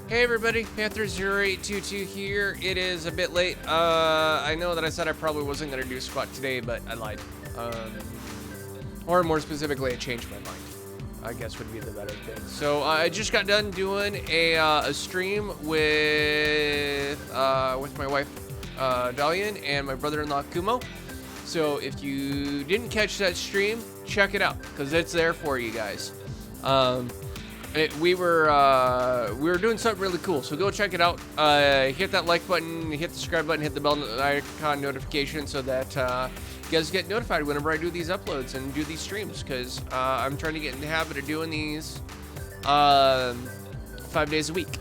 Hey everybody, Panther 0822 here. It is a bit late. I know that I said I probably wasn't going to do squat today, but I lied. Or more specifically, I changed my mind, I guess would be the better thing. So I just got done doing a stream with my wife, Dalian, and my brother-in-law, Kumo. So if you didn't catch that stream, check it out, because it's there for you guys. We were doing something really cool, so go check it out. Hit that like button, hit the subscribe button, hit the bell icon notification so that you guys get notified whenever I do these uploads and do these streams, because I'm trying to get in the habit of doing these 5 days a week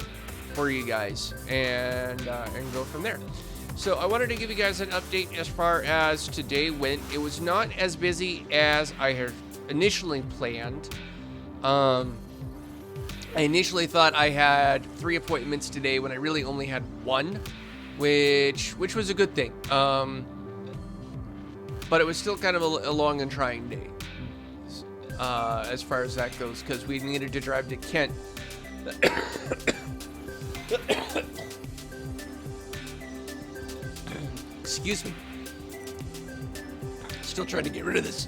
for you guys, and go from there. So I wanted to give you guys an update as far as today went. It was not as busy as I had initially planned. I initially thought I had 3 appointments today when I really only had 1, which was a good thing. But it was still kind of a long and trying day, as far as that goes, because we needed to drive to Kent. Excuse me. Still trying to get rid of this.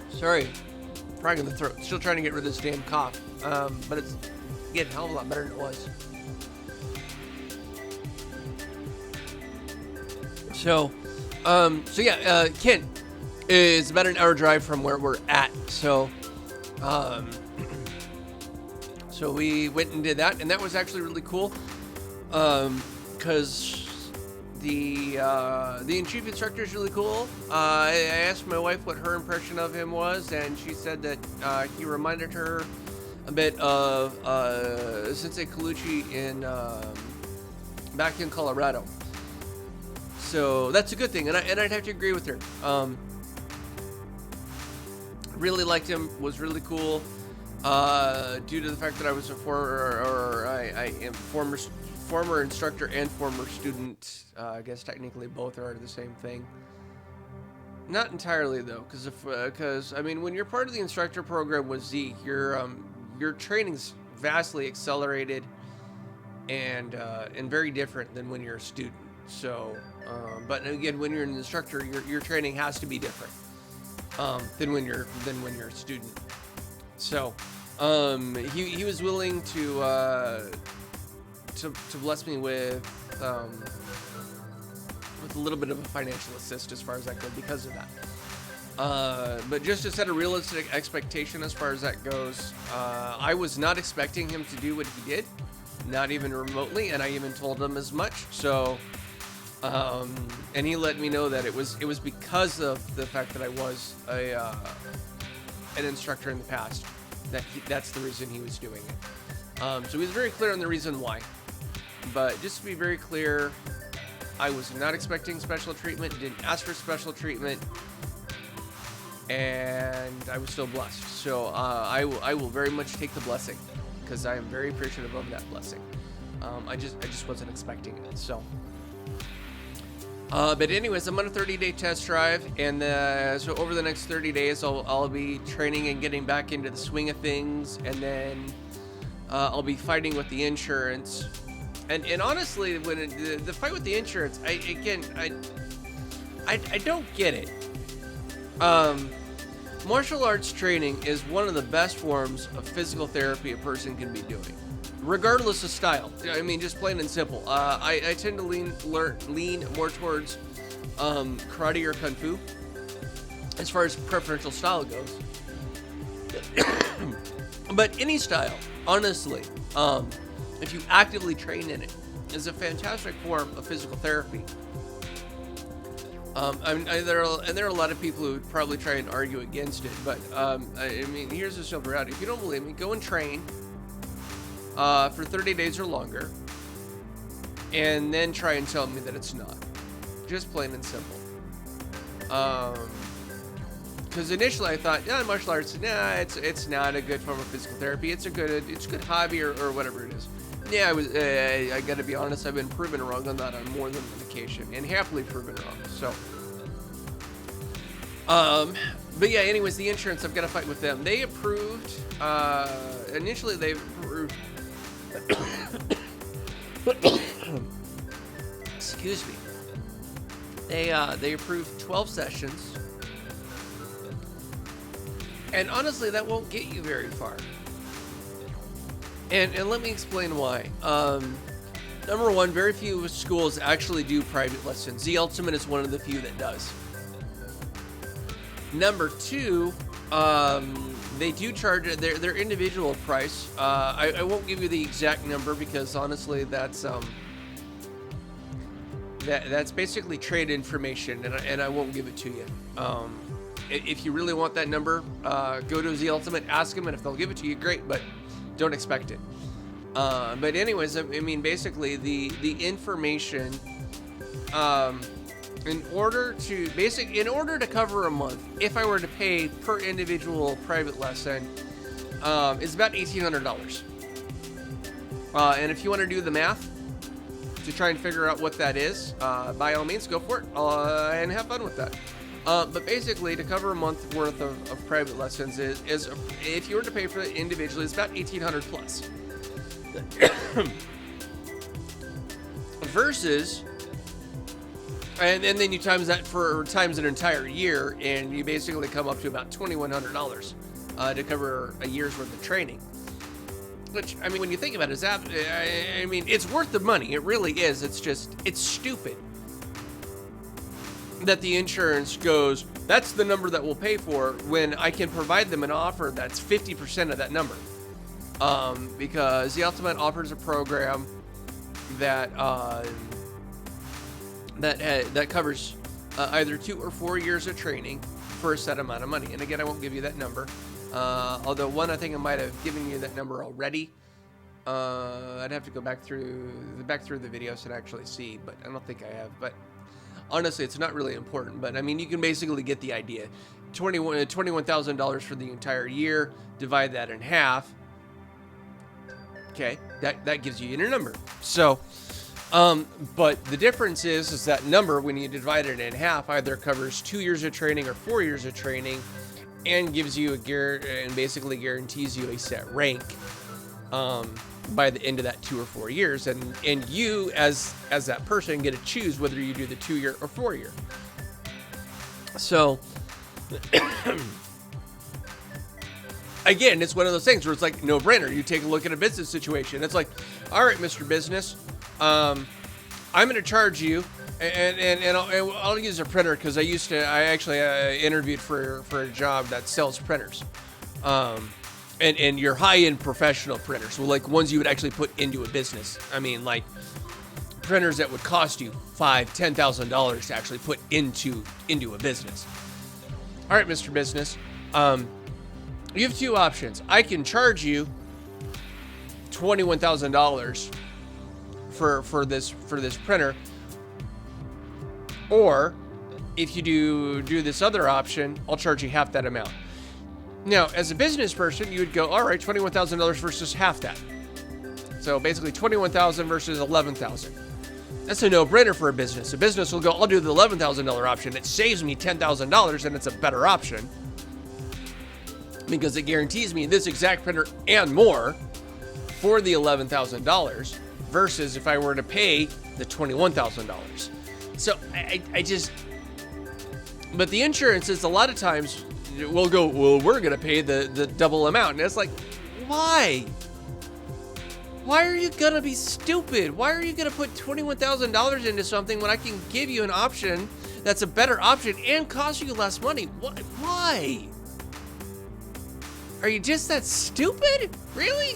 Sorry. Frog in the throat. Still trying to get rid of this damn cough. But it's getting a hell of a lot better than it was. So yeah, Kent is about an hour drive from where we're at. So we went and did that, and that was actually really cool. Because the chief instructor is really cool. I asked my wife what her impression of him was, and she said that he reminded her a bit of Sensei Colucci back in Colorado. So that's a good thing, and I'd have to agree with her. Really liked him. Was really cool. Due to the fact that I was a former instructor and former student. I guess technically both are the same thing. Not entirely though, because I mean, when you're part of the instructor program with Zeke, your training's vastly accelerated and very different than when you're a student. So, but again, when you're an instructor, your training has to be different than when you're a student. So, he was willing to bless me with a little bit of a financial assist as far as that goes because of that. But just to set a realistic expectation as far as that goes, I was not expecting him to do what he did, not even remotely, and I even told him as much. So, and he let me know that it was because of the fact that I was an instructor in the past that's the reason he was doing it. So he was very clear on the reason why. But just to be very clear, I was not expecting special treatment, didn't ask for special treatment, and I was still blessed. So I will very much take the blessing, because I am very appreciative of that blessing. I just wasn't expecting it. So, but anyways, I'm on a 30-day test drive, and so over the next 30 days, I'll be training and getting back into the swing of things, and then I'll be fighting with the insurance. And honestly, when the fight with the insurance, I don't get it. Martial arts training is one of the best forms of physical therapy a person can be doing, regardless of style. I mean, just plain and simple. I tend to lean more towards karate or kung fu as far as preferential style goes. But any style, honestly, if you actively train in it, is a fantastic form of physical therapy. There are a lot of people who would probably try and argue against it, but I mean, here's the simple reality. If you don't believe me, go and train for 30 days or longer, and then try and tell me that it's not. Just plain and simple. Because initially I thought, martial arts, it's not a good form of physical therapy. It's a good hobby or whatever it is. Yeah, I gotta be honest, I've been proven wrong on that on more than one occasion, and happily proven wrong. So, But yeah, anyways, the insurance, I've got to fight with them. They approved, initially they approved, excuse me. They approved 12 sessions. And honestly, that won't get you very far. And let me explain why. Number one, very few schools actually do private lessons. The Ultimate is one of the few that does. Number two, they do charge their individual price. I won't give you the exact number because honestly, that's basically trade information, and I won't give it to you. If you really want that number, go to the Ultimate, ask them, and if they'll give it to you, great. But don't expect it. But anyways, I mean, basically the information, in order to cover a month, if I were to pay per individual private lesson, it's about $1,800. And if you want to do the math to try and figure out what that is, by all means, go for it and have fun with that. But basically, to cover a month worth of private lessons is if you were to pay for it individually, it's about $1,800 plus. Versus, and then you times that for times an entire year, and you basically come up to about $2,100 to cover a year's worth of training. Which, I mean, when you think about it, I mean, it's worth the money. It really is. It's stupid that the insurance goes, that's the number that we'll pay for, when I can provide them an offer that's 50% of that number. Because the Ultimate offers a program that that covers either 2 or 4 years of training for a set amount of money. And again, I won't give you that number. Although I think I might have given you that number already. I'd have to go back through the videos and actually see, but I don't think I have. But honestly, it's not really important. But I mean, you can basically get the idea. $21,000 for the entire year. Divide that in half. Okay, that gives you your number. So, but the difference is that number, when you divide it in half, either covers 2 years of training or 4 years of training, and gives you and basically guarantees you a set rank by the end of that 2 or 4 years, and you as that person get to choose whether you do the 2 year or 4 year. So. Again, it's one of those things where it's like no brainer. You take a look at a business situation. It's like, all right, Mr. Business, I'm going to charge you, and I'll use a printer because I actually interviewed for a job that sells printers, and your high-end professional printers, so like ones you would actually put into a business. I mean, like printers that would cost you $5,000-$10,000 to actually put into a business. All right, Mr. Business. You have two options. I can charge you $21,000 for this printer, or if you do this other option, I'll charge you half that amount. Now, as a business person, you would go, all right, $21,000 versus half that. So basically, $21,000 versus $11,000. That's a no-brainer for a business. A business will go, I'll do the $11,000 option. It saves me $10,000, and it's a better option, because it guarantees me this exact printer and more for the $11,000 versus if I were to pay the $21,000. So I just, but the insurance is a lot of times we'll go, well, we're going to pay the double amount. And it's like, why? Why are you going to be stupid? Why are you going to put $21,000 into something when I can give you an option that's a better option and cost you less money? Why? Are you just that stupid? Really?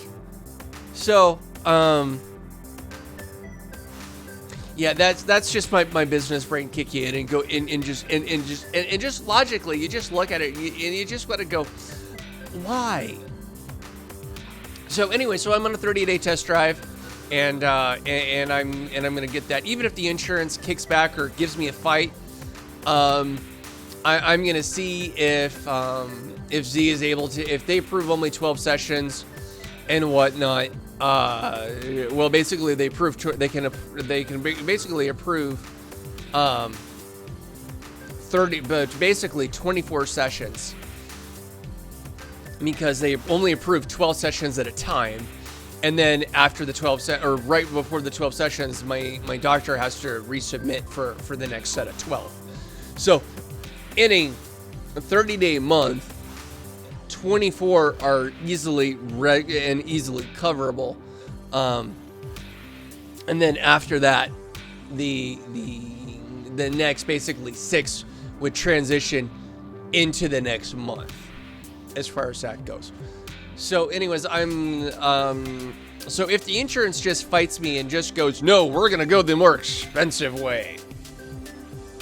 So, yeah, that's just my business brain kick you in and go in and just logically, you just look at it and you just got to go, why? So anyway, so I'm on a 30-day test drive, and I'm gonna get that. Even if the insurance kicks back or gives me a fight, I'm gonna see if Z is able to, if they approve only 12 sessions and whatnot. Well, basically they approve. They can basically approve 30, but basically 24 sessions, because they only approve 12 sessions at a time. And then after the 12 or right before the 12 sessions, my doctor has to resubmit for the next set of 12. So in a 30-day month, 24 are easily easily coverable. And then after that, the next basically 6 would transition into the next month, as far as that goes. So anyways, so if the insurance just fights me and just goes, no, we're going to go the more expensive way,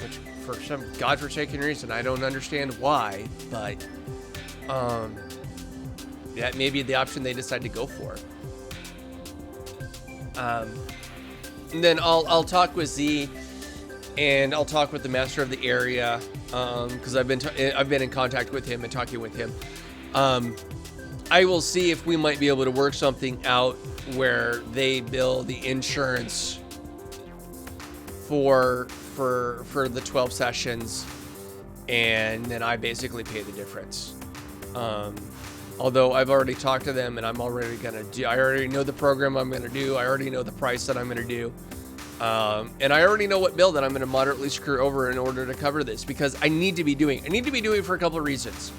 which for some godforsaken reason, I don't understand why, but that may be the option they decide to go for. And then I'll talk with Z, and I'll talk with the master of the area, because I've been in contact with him and talking with him. I will see if we might be able to work something out where they bill the insurance for the 12 sessions, and then I basically pay the difference. Although I've already talked to them, and I'm already gonna do. I already know the program I'm gonna do. I already know the price that I'm gonna do, and I already know what bill that I'm gonna moderately screw over in order to cover this, because I need to be doing it for a couple of reasons.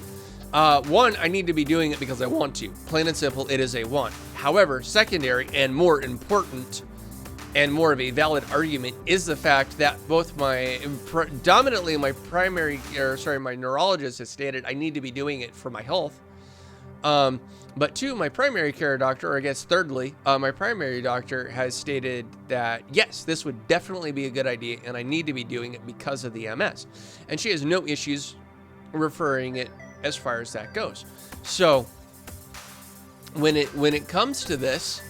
One, I need to be doing it because I want to. Plain and simple, it is a want. However, secondary and more important and more of a valid argument is the fact that both my neurologist has stated I need to be doing it for my health. But two, my primary care doctor, or I guess thirdly, my primary doctor has stated that yes, this would definitely be a good idea, and I need to be doing it because of the MS. And she has no issues referring it as far as that goes. So when it comes to this,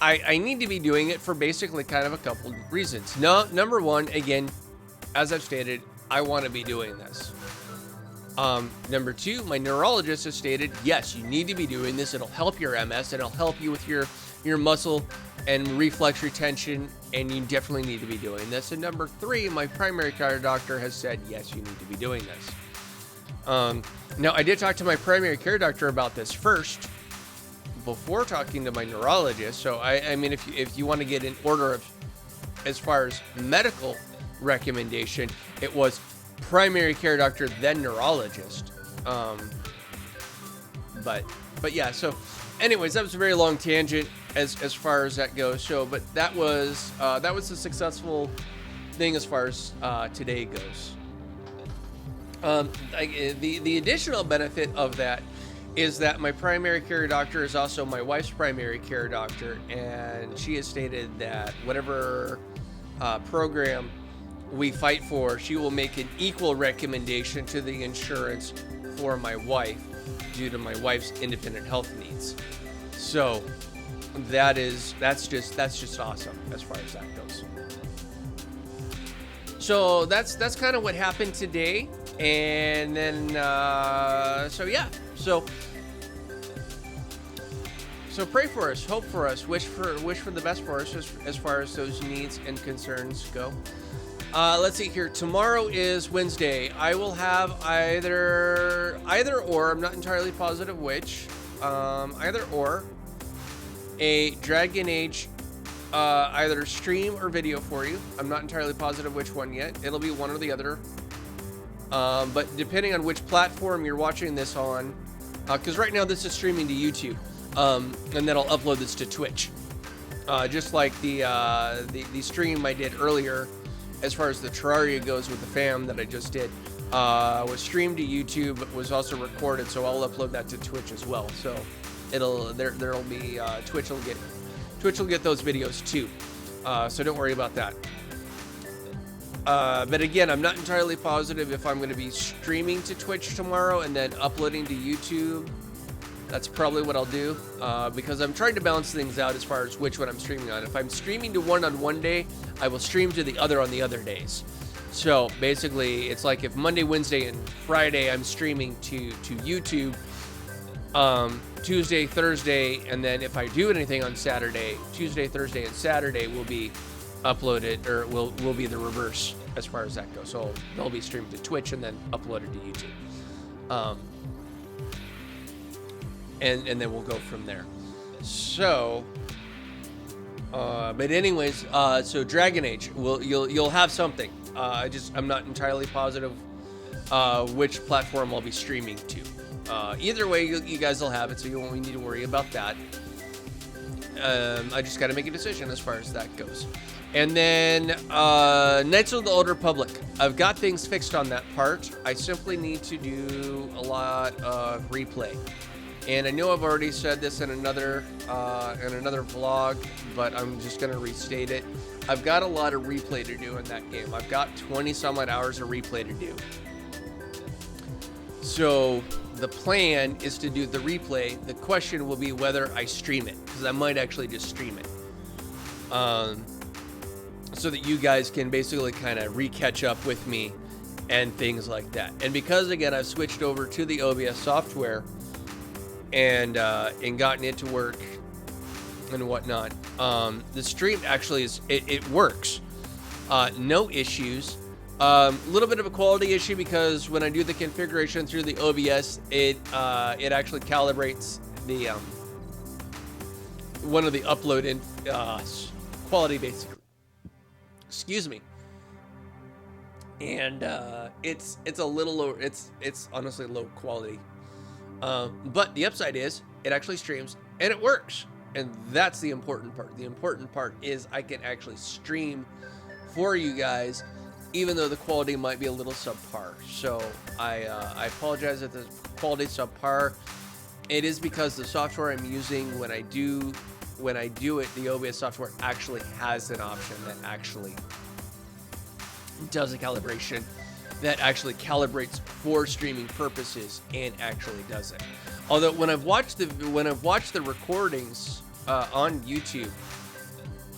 I need to be doing it for basically kind of a couple reasons. No, number one, again, as I've stated, I want to be doing this. Number two, my neurologist has stated, yes, you need to be doing this. It'll help your MS. It'll help you with your muscle and reflex retention, and you definitely need to be doing this. And number three, my primary care doctor has said, yes, you need to be doing this. Now, I did talk to my primary care doctor about this first before talking to my neurologist. So, I mean, if you want to get in order of as far as medical recommendation, it was primary care doctor, then neurologist. But yeah, so anyways, that was a very long tangent as far as that goes. So, but that was a successful thing as far as today goes. The additional benefit of that is that my primary care doctor is also my wife's primary care doctor, and she has stated that whatever program we fight for, she will make an equal recommendation to the insurance for my wife due to my wife's independent health needs. So that's just awesome as far as that goes. So that's kind of what happened today. And then, so yeah, so pray for us, hope for us, wish for the best for us as far as those needs and concerns go. Let's see here. Tomorrow is Wednesday. I will have either or, I'm not entirely positive which, either or, a Dragon Age, either stream or video for you. I'm not entirely positive which one yet. It'll be one or the other. But depending on which platform you're watching this on, because right now this is streaming to YouTube, and then I'll upload this to Twitch. Just like the stream I did earlier, as far as the Terraria goes with the fam that I just did, was streamed to YouTube, but was also recorded, so I'll upload that to Twitch as well. So there'll be Twitch will get those videos too. So don't worry about that. But again, I'm not entirely positive if I'm going to be streaming to Twitch tomorrow and then uploading to YouTube. That's probably what I'll do, because I'm trying to balance things out as far as which one I'm streaming on. If I'm streaming to one on one day, I will stream to the other on the other days. So basically, it's like if Monday, Wednesday, and Friday I'm streaming to YouTube, Tuesday, Thursday, and then if I do anything on Saturday, Tuesday, Thursday, and Saturday will be uploaded, or will be the reverse. as far as that goes. So they'll be streamed to Twitch and then uploaded to YouTube. And then we'll go from there. So, but anyways, so Dragon Age, you'll have something. I'm not entirely positive which platform I'll be streaming to. Either way, you guys will have it, so you won't need to worry about that. I just got to make a decision as far as that goes. And then Knights of the Old Republic. I've got things fixed on that part. I simply need to do a lot of replay. And I know I've already said this in another vlog, but I'm just going to restate it. I've got a lot of replay to do in that game. I've got 20 some odd hours of replay to do. So the plan is to do the replay. The question will be whether I stream it, because I might actually just stream it. So that you guys can basically kind of re-catch up with me and things like that. And because, again, I've switched over to the OBS software and gotten it to work and whatnot, the stream actually it works. No issues. Little bit of a quality issue because when I do the configuration through the OBS, it actually calibrates the one of the upload in quality basically. Excuse me. And it's a little low. It's honestly low quality. But the upside is it actually streams and it works, and that's the important part. The important part is I can actually stream for you guys, even though the quality might be a little subpar. So I apologize if the quality is subpar. It is because the software I'm using when I do it, the OBS software actually has an option that actually does a calibration, that actually calibrates for streaming purposes and actually does it. Although when I've watched the recordings on YouTube,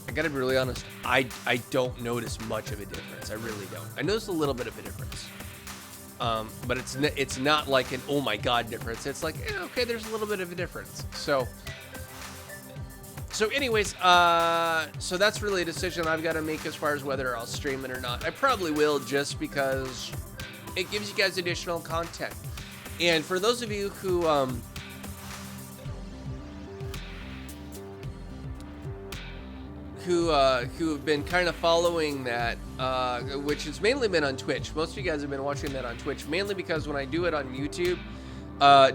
I gotta be really honest, I don't notice much of a difference. I really don't. I notice a little bit of a difference, but it's not like an oh my god difference. It's like okay, there's a little bit of a difference. So anyways, so that's really a decision I've got to make as far as whether I'll stream it or not. I probably will, just because it gives you guys additional content. And for those of you who have been kind of following that, which has mainly been on Twitch. Most of you guys have been watching that on Twitch, mainly because when I do it on YouTube,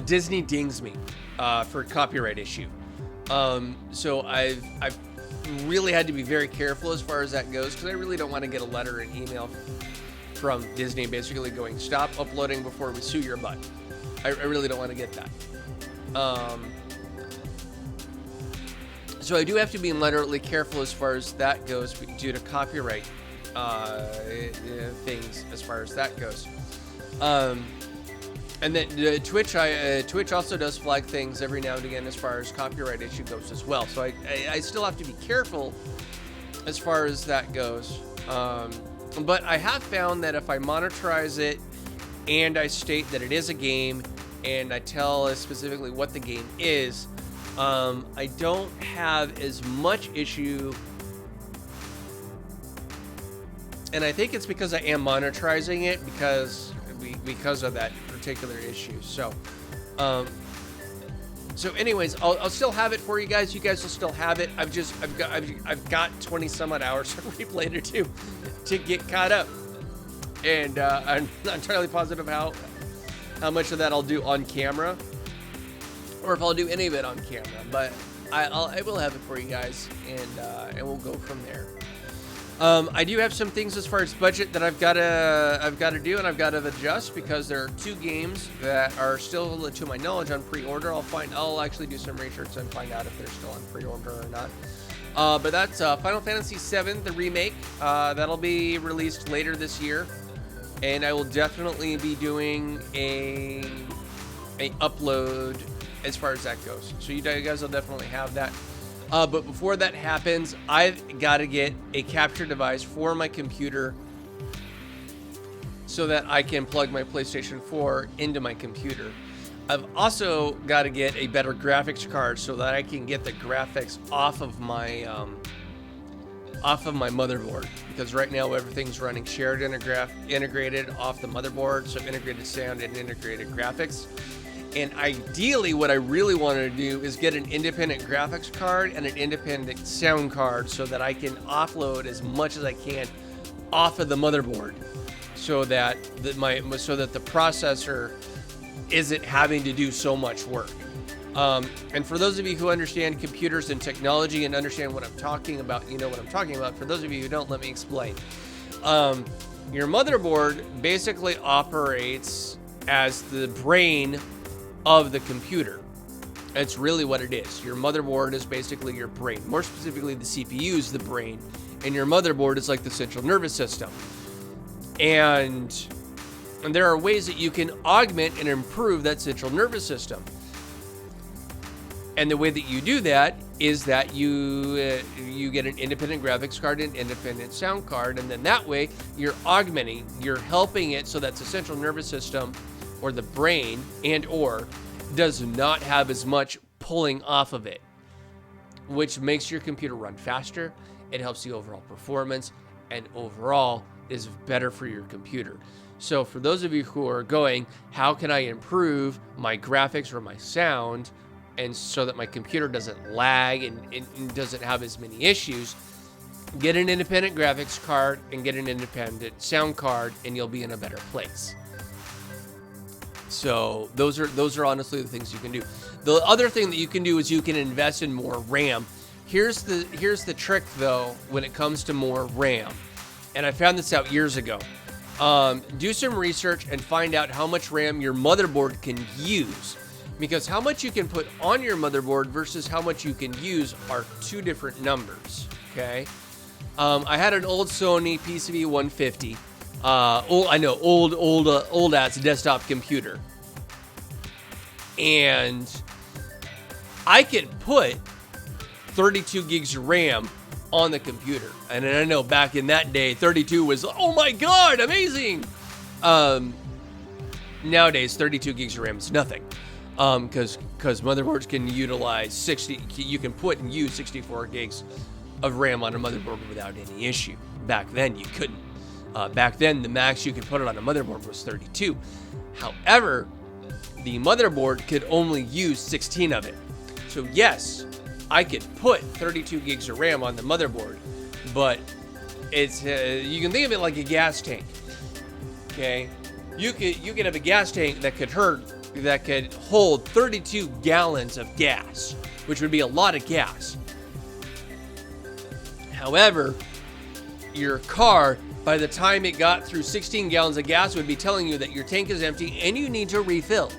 Disney dings me for a copyright issue. So I've really had to be very careful as far as that goes, because I really don't want to get a letter and email from Disney basically going, stop uploading before we sue your butt. I really don't want to get that. So I do have to be moderately careful as far as that goes due to copyright things as far as that goes. And then Twitch also does flag things every now and again as far as copyright issue goes as well. So I still have to be careful as far as that goes. But I have found that if I monetize it and I state that it is a game and I tell specifically what the game is, I don't have as much issue. And I think it's because I am monetizing it because of that particular issue. So anyways, I'll still have it for you guys. You guys will still have it. I've got 20 some odd hours of replay to do to get caught up, and I'm not entirely positive how much of that I'll do on camera, or if I'll do any of it on camera. But I will have it for you guys, and we'll go from there. I do have some things as far as budget that I've got to do and I've got to adjust, because there are 2 games that are still, to my knowledge, on pre-order. I'll actually do some research and find out if they're still on pre-order or not. But that's Final Fantasy VII, the remake. That'll be released later this year, and I will definitely be doing a upload as far as that goes. So you guys will definitely have that. But before that happens, I've got to get a capture device for my computer so that I can plug my PlayStation 4 into my computer. I've also got to get a better graphics card so that I can get the graphics off of my off of my motherboard, because right now everything's running shared integrated off the motherboard, so integrated sound and integrated graphics. And ideally, what I really want to do is get an independent graphics card and an independent sound card so that I can offload as much as I can off of the motherboard, so that the processor isn't having to do so much work. And for those of you who understand computers and technology and understand what I'm talking about, you know what I'm talking about. For those of you who don't, let me explain. Your motherboard basically operates as the brain of the computer. That's really what it is. Your motherboard is basically your brain. More specifically, the CPU is the brain, and your motherboard is like the central nervous system. And there are ways that you can augment and improve that central nervous system. And the way that you do that is that you get an independent graphics card and independent sound card, and then that way you're augmenting, you're helping it so that the central nervous system, or the brain, and/or does not have as much pulling off of it, which makes your computer run faster. It helps the overall performance, and overall is better for your computer. So for those of you who are going, how can I improve my graphics or my sound, and so that my computer doesn't lag and doesn't have as many issues, get an independent graphics card and get an independent sound card, and you'll be in a better place. So those are honestly the things you can do. The other thing that you can do is you can invest in more RAM. Here's the trick though when it comes to more RAM, and I found this out years ago. Do some research and find out how much RAM your motherboard can use, because how much you can put on your motherboard versus how much you can use are two different numbers. Okay, I had an old Sony PCB 150. Old ass desktop computer, and I could put 32 gigs of RAM on the computer. And I know back in that day, 32 was, oh my God, amazing. Nowadays, 32 gigs of RAM is nothing. Because motherboards can utilize 60, you can put and use 64 gigs of RAM on a motherboard without any issue. Back then, you couldn't. Back then, the max you could put it on a motherboard was 32. However, the motherboard could only use 16 of it. So yes, I could put 32 gigs of RAM on the motherboard, but it's you can think of it like a gas tank. Okay, you could have a gas tank that could hold 32 gallons of gas, which would be a lot of gas. However, your car, by the time it got through 16 gallons of gas, would be telling you that your tank is empty and you need to refill.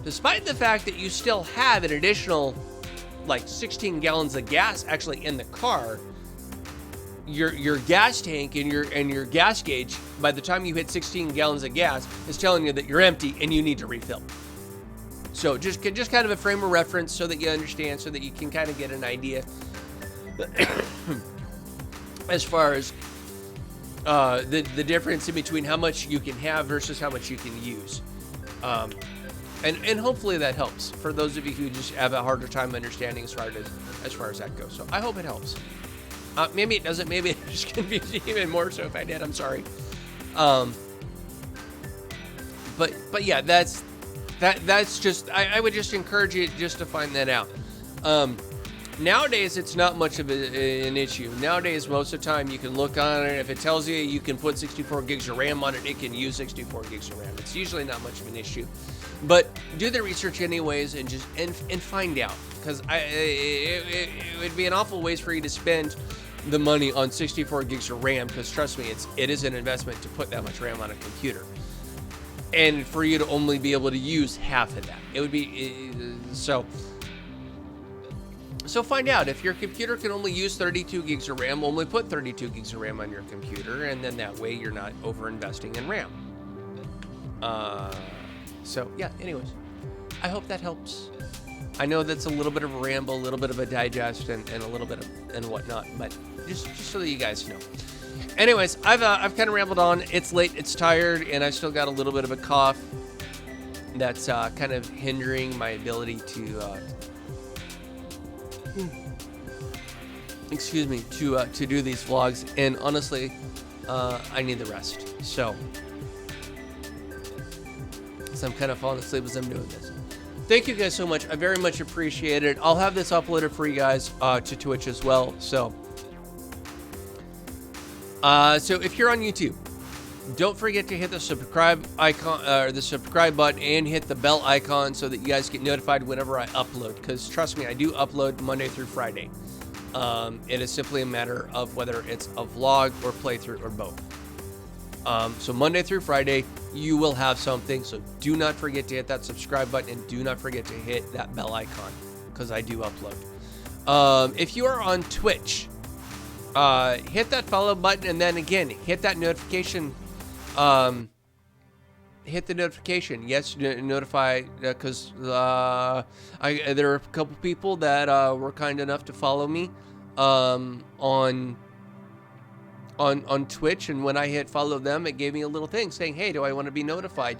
Despite the fact that you still have an additional like 16 gallons of gas actually in the car, your gas tank and your gas gauge, by the time you hit 16 gallons of gas, is telling you that you're empty and you need to refill. So just kind of a frame of reference so that you understand, so that you can kind of get an idea as far as the difference in between how much you can have versus how much you can use. And hopefully that helps for those of you who just have a harder time understanding as far as that goes. So I hope it helps. Maybe it doesn't. Maybe it just confused you even more. So if I did, I'm sorry. But yeah, that's just. I would just encourage you just to find that out. Nowadays, it's not much of an issue. Nowadays, most of the time, you can look on it. If it tells you can put 64 gigs of RAM on it, it can use 64 gigs of RAM. It's usually not much of an issue. But do the research anyways and just and find out. Because it would be an awful waste for you to spend the money on 64 gigs of RAM. Because trust me, it is an investment to put that much RAM on a computer. And for you to only be able to use half of that. It would be... So find out if your computer can only use 32 gigs of RAM, only put 32 gigs of RAM on your computer, and then that way you're not over investing in RAM. So yeah, anyways, I hope that helps. I know that's a little bit of a ramble, a little bit of a digest, and a little bit of and whatnot, but just so that you guys know. Anyways, I've kind of rambled on. It's late, it's tired, and I still got a little bit of a cough that's kind of hindering my ability to excuse me, to do these vlogs, and honestly, I need the rest. So I'm kind of falling asleep as I'm doing this. Thank you guys so much. I very much appreciate it. I'll have this uploaded for you guys to Twitch as well. So if you're on YouTube, don't forget to hit the subscribe icon, or the subscribe button, and hit the bell icon so that you guys get notified whenever I upload. Because trust me, I do upload Monday through Friday. It is simply a matter of whether it's a vlog or playthrough or both. So Monday through Friday, you will have something. So do not forget to hit that subscribe button, and do not forget to hit that bell icon, because I do upload. If you are on Twitch, hit that follow button, and then again, hit that notification. Hit the notification. Yes, notify, because there are a couple people that were kind enough to follow me on Twitch, and when I hit follow them, it gave me a little thing saying, hey, do I want to be notified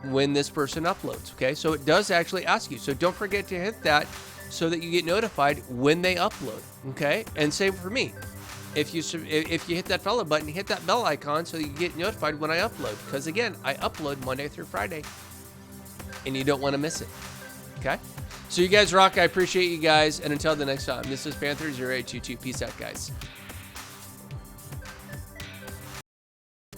when this person uploads? Okay, so it does actually ask you, so don't forget to hit that so that you get notified when they upload. Okay, and same for me. If you hit that follow button, hit that bell icon so you get notified when I upload, because again, I upload Monday through Friday, and you don't want to miss it. Okay, so you guys rock. I appreciate you guys, and until the next time, this is Panther 0822. Peace out, guys.